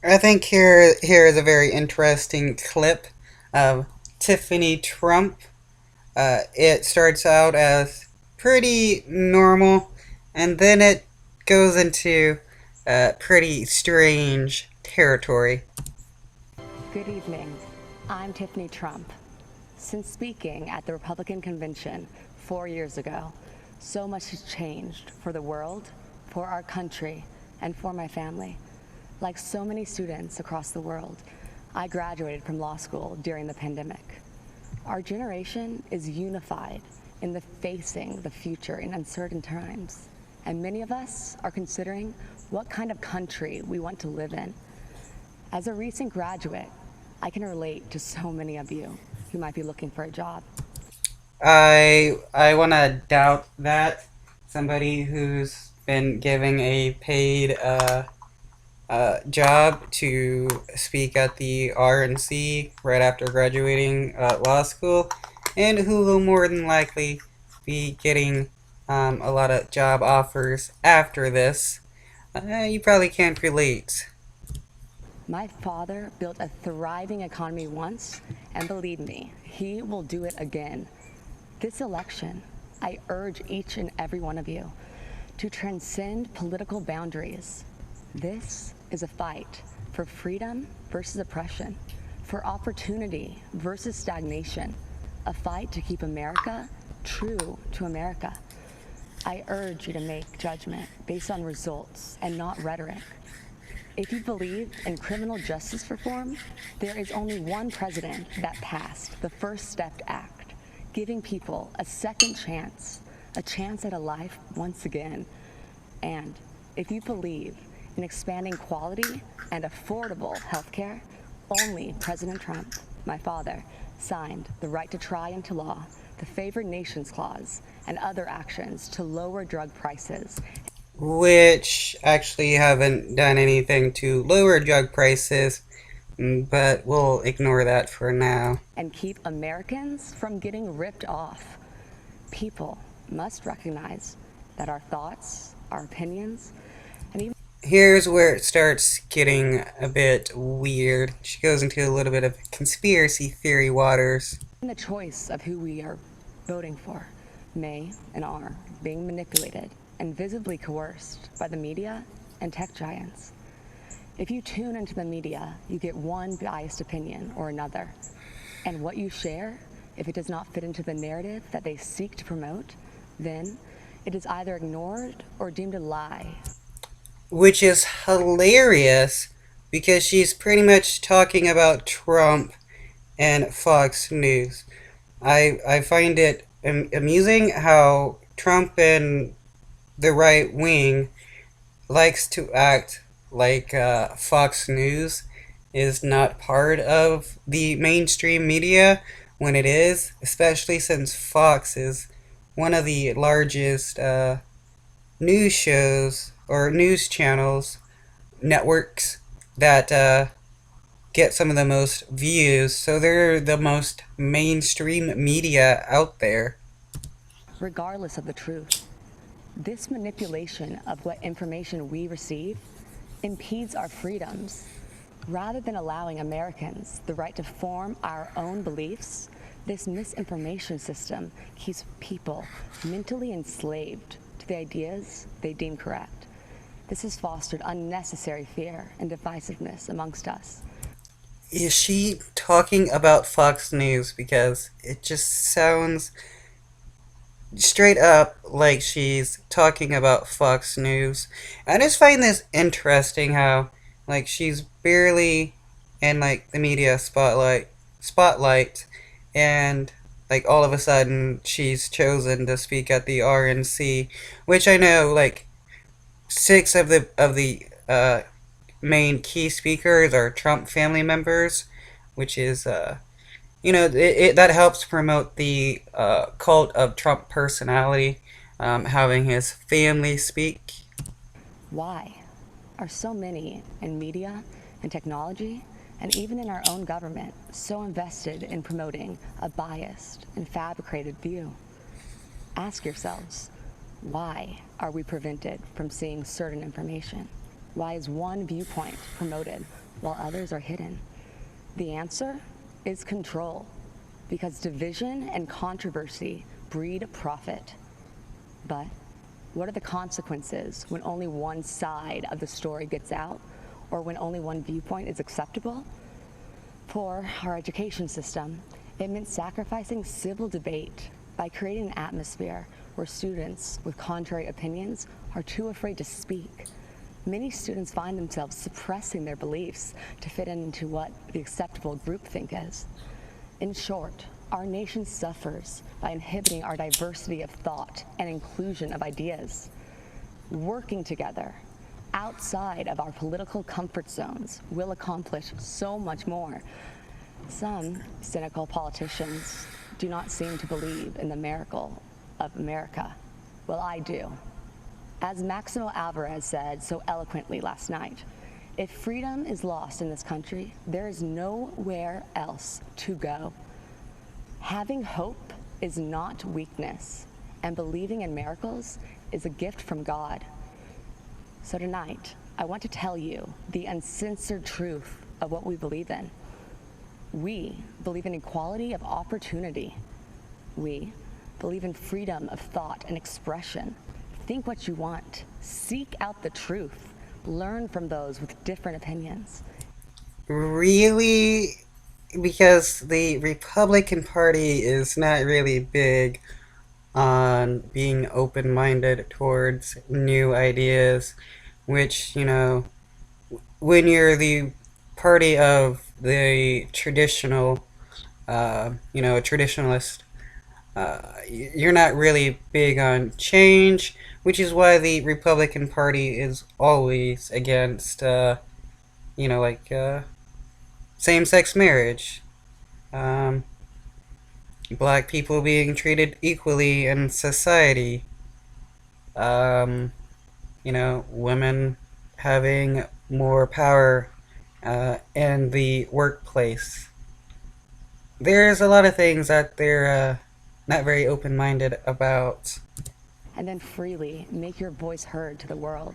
I think here is a very interesting clip of Tiffany Trump. It starts out as pretty normal, and then it goes into pretty strange territory. Good evening. I'm Tiffany Trump. Since speaking at the Republican convention 4 years ago, so much has changed for the world, for our country, and for my family. Like so many students across the world, I graduated from law school during the pandemic. Our generation is unified in the facing the future in uncertain times, and many of us are considering what kind of country we want to live in. As a recent graduate, I can relate to so many of you who might be looking for a job. I want to doubt that somebody who's been giving a paid job to speak at the RNC right after graduating law school, and who will more than likely be getting a lot of job offers after this. You probably can't relate. My father built a thriving economy once, and believe me, he will do it again. This election, I urge each and every one of you to transcend political boundaries. This is a fight for freedom versus oppression, for opportunity versus stagnation, a fight to keep America true to America. I urge you to make judgment based on results and not rhetoric. If you believe in criminal justice reform, there is only one president that passed the First Step Act, giving people a second chance, a chance at a life once again. And if you believe in expanding quality and affordable health care, only President Trump, my father, signed the right to try into law the Favored Nations Clause and other actions to lower drug prices. Which actually haven't done anything to lower drug prices, but we'll ignore that for now. And keep Americans from getting ripped off. People must recognize that our thoughts, our opinions, and even Here's where it starts getting a bit weird. She goes into a little bit of conspiracy theory waters. the choice of who we are voting for may and are being manipulated and visibly coerced by the media and tech giants. If you tune into the media, you get one biased opinion or another. And what you share, if it does not fit into the narrative that they seek to promote, then it is either ignored or deemed a lie. Which is hilarious because she's pretty much talking about Trump and Fox News. I find it amusing how Trump and the right wing likes to act like Fox News is not part of the mainstream media when it is, especially since Fox is one of the largest news shows or news channels, networks that get some of the most views. So they're the most mainstream media out there. Regardless of the truth, this manipulation of what information we receive impedes our freedoms. Rather than allowing Americans the right to form our own beliefs, this misinformation system keeps people mentally enslaved to the ideas they deem correct. This has fostered unnecessary fear and divisiveness amongst us. Is she talking about Fox News? Because it just sounds straight up like she's talking about Fox News. I just find this interesting how like she's barely in like the media spotlight and like all of a sudden she's chosen to speak at the RNC, which I know like six of the main key speakers are Trump family members, which is that helps promote the cult of Trump personality, having his family speak. Why are so many in media and technology and even in our own government so invested in promoting a biased and fabricated view? Ask yourselves, why are we prevented from seeing certain information? Why is one viewpoint promoted while others are hidden? The answer is control, because division and controversy breed profit. But what are the consequences when only one side of the story gets out, or when only one viewpoint is acceptable? For our education system, it meant sacrificing civil debate by creating an atmosphere where students with contrary opinions are too afraid to speak. Many students find themselves suppressing their beliefs to fit into what the acceptable groupthink is. In short, our nation suffers by inhibiting our diversity of thought and inclusion of ideas. Working together, outside of our political comfort zones, will accomplish so much more. Some cynical politicians do not seem to believe in the miracle of America. Well, I do. As Maximo Alvarez said so eloquently last night, if freedom is lost in this country, there is nowhere else to go. Having hope is not weakness, and believing in miracles is a gift from God. So tonight, I want to tell you the uncensored truth of what we believe in. We believe in equality of opportunity. We believe in freedom of thought and expression. Think what you want. Seek out the truth. Learn from those with different opinions. Really? Because the Republican Party is not really big on being open minded towards new ideas, which, when you're the party of the traditional, traditionalist, you're not really big on change, which is why the Republican Party is always against, like same sex marriage, um, black people being treated equally in society, um, women having more power in the workplace. There's a lot of things that they're not very open minded about. And then freely make your voice heard to the world.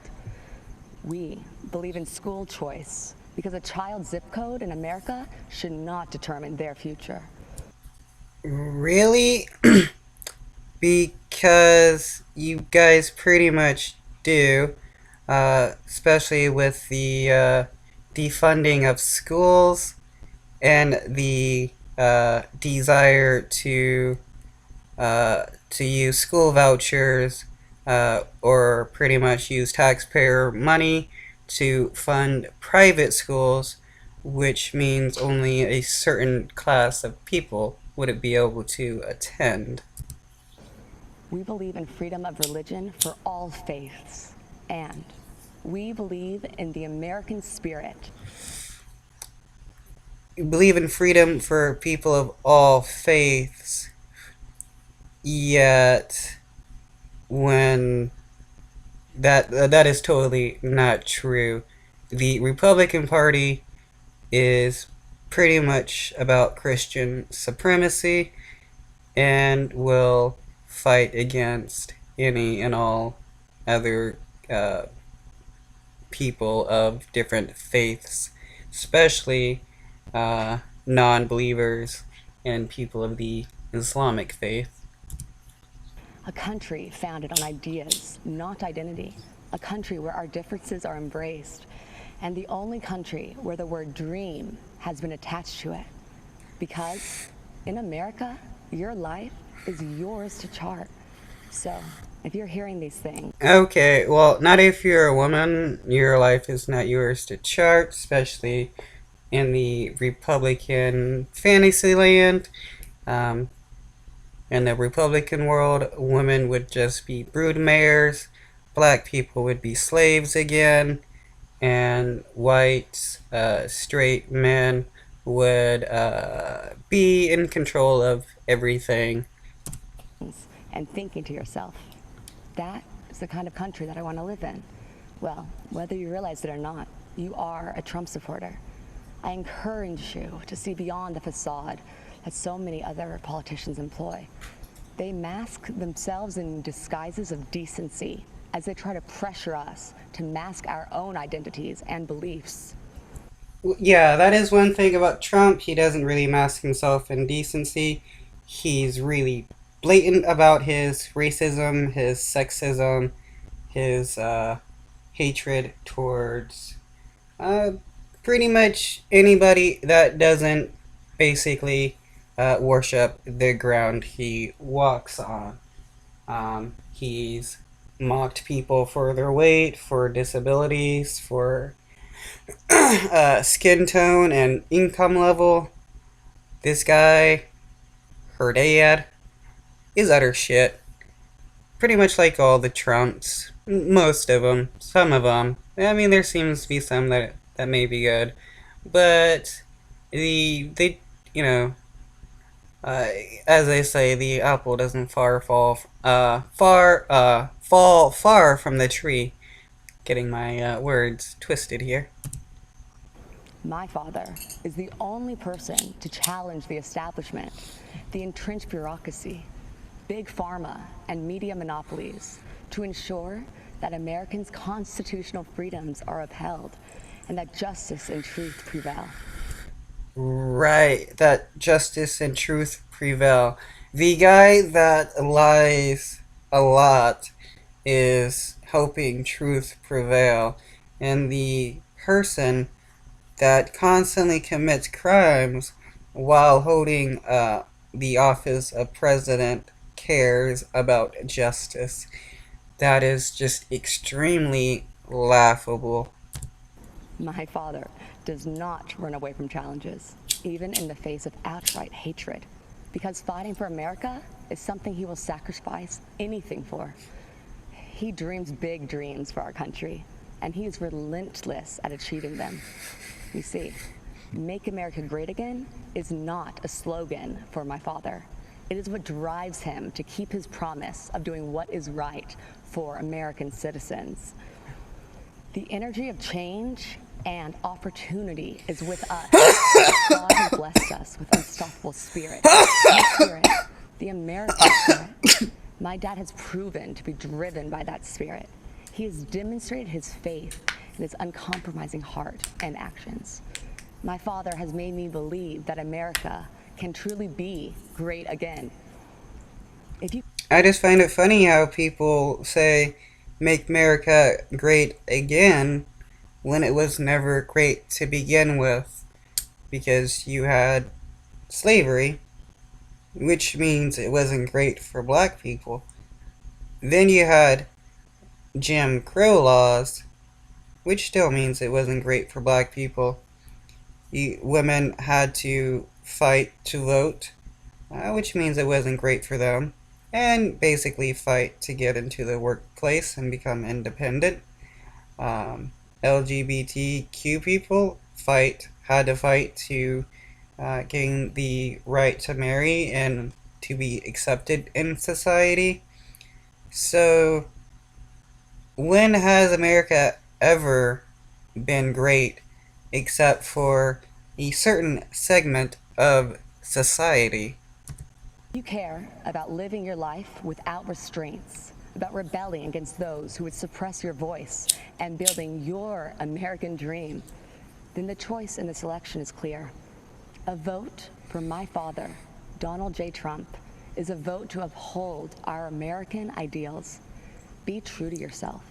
We believe in school choice because a child's zip code in America should not determine their future. Really? Because you guys pretty much do, especially with the defunding of schools and the desire to use school vouchers or pretty much use taxpayer money to fund private schools, which means only a certain class of people would be able to attend. We believe in freedom of religion for all faiths, and we believe in the American spirit. You believe in freedom for people of all faiths, yet when that is totally not true. The Republican Party is pretty much about Christian supremacy and will fight against any and all other people of different faiths, especially non believers and people of the Islamic faith. A country founded on ideas, not identity. A country where our differences are embraced. And the only country where the word dream has been attached to it. Because in America, your life is yours to chart. So, if you're hearing these things, Okay, well, not if you're a woman. Your life is not yours to chart, especially in the Republican fantasy land. Um, in the Republican world, women would just be broodmares, black people would be slaves again, and white, straight men would be in control of everything. and thinking to yourself, that is the kind of country that I want to live in. Well, whether you realize it or not, you are a Trump supporter. I encourage you to see beyond the facade that so many other politicians employ. They mask themselves in disguises of decency, as they try to pressure us to mask our own identities and beliefs. Yeah, that is one thing about Trump. He doesn't really mask himself in decency. He's really blatant about his racism, his sexism, his hatred towards uh, pretty much anybody that doesn't basically worship the ground he walks on. He's mocked people for their weight, for disabilities, for skin tone and income level. This guy, her dad, is utter shit. Pretty much like all the Trumps. Most of them. Some of them. I mean, there seems to be some that may be good. But they you know, uh, as they say, the apple doesn't fall far from the tree. Getting my words twisted here. My father is the only person to challenge the establishment, the entrenched bureaucracy, big pharma, and media monopolies to ensure that Americans' constitutional freedoms are upheld and that justice and truth prevail. Right, that justice and truth prevail. The guy that lies a lot is hoping truth prevail, and the person that constantly commits crimes while holding the office of president cares about justice. That is just extremely laughable. My father does not run away from challenges, even in the face of outright hatred, because fighting for America is something he will sacrifice anything for. He dreams big dreams for our country, and he is relentless at achieving them. You see, Make America Great Again is not a slogan for my father. It is what drives him to keep his promise of doing what is right for American citizens. The energy of change and opportunity is with us. God has blessed us with unstoppable spirit. The American spirit. My dad has proven to be driven by that spirit. He has demonstrated his faith in his uncompromising heart and actions. My father has made me believe that America can truly be great again. If you I just find it funny how people say, make America great again, when it was never great to begin with. Because you had slavery, which means it wasn't great for black people. Then you had Jim Crow laws, which still means it wasn't great for black people. Women had to fight to vote, which means it wasn't great for them. And basically fight to get into the workplace and become independent. LGBTQ people had to fight to gain the right to marry and to be accepted in society. So, when has America ever been great except for a certain segment of society? care about living your life without restraints, about rebelling against those who would suppress your voice and building your American dream, then the choice in this election is clear. A vote for my father, Donald J. Trump, is a vote to uphold our American ideals. Be true to yourself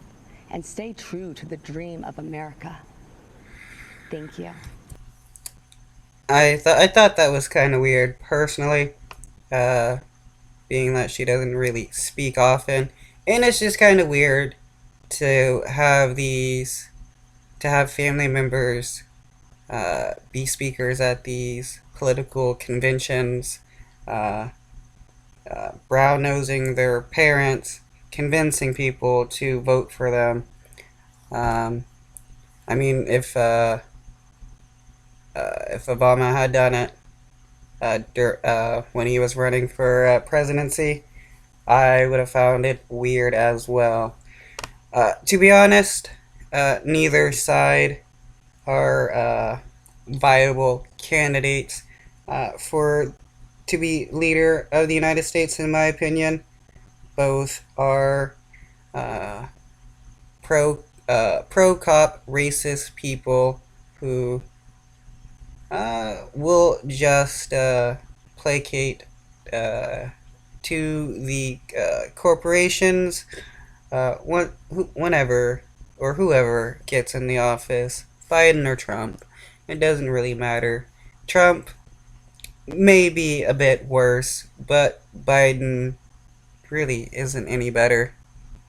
and stay true to the dream of America. Thank you. I thought that was kind of weird personally, uh, being that she doesn't really speak often, and it's just kind of weird to have family members be speakers at these political conventions, uh, brown nosing their parents, convincing people to vote for them. Um, I mean, if Obama had done it when he was running for presidency, I would have found it weird as well. To be honest, neither side are viable candidates for to be leader of the United States, in my opinion. Both are pro cop racist people who will just placate uh, to the corporations whenever or whoever gets in the office, Biden or Trump. It doesn't really matter. Trump may be a bit worse, but Biden really isn't any better.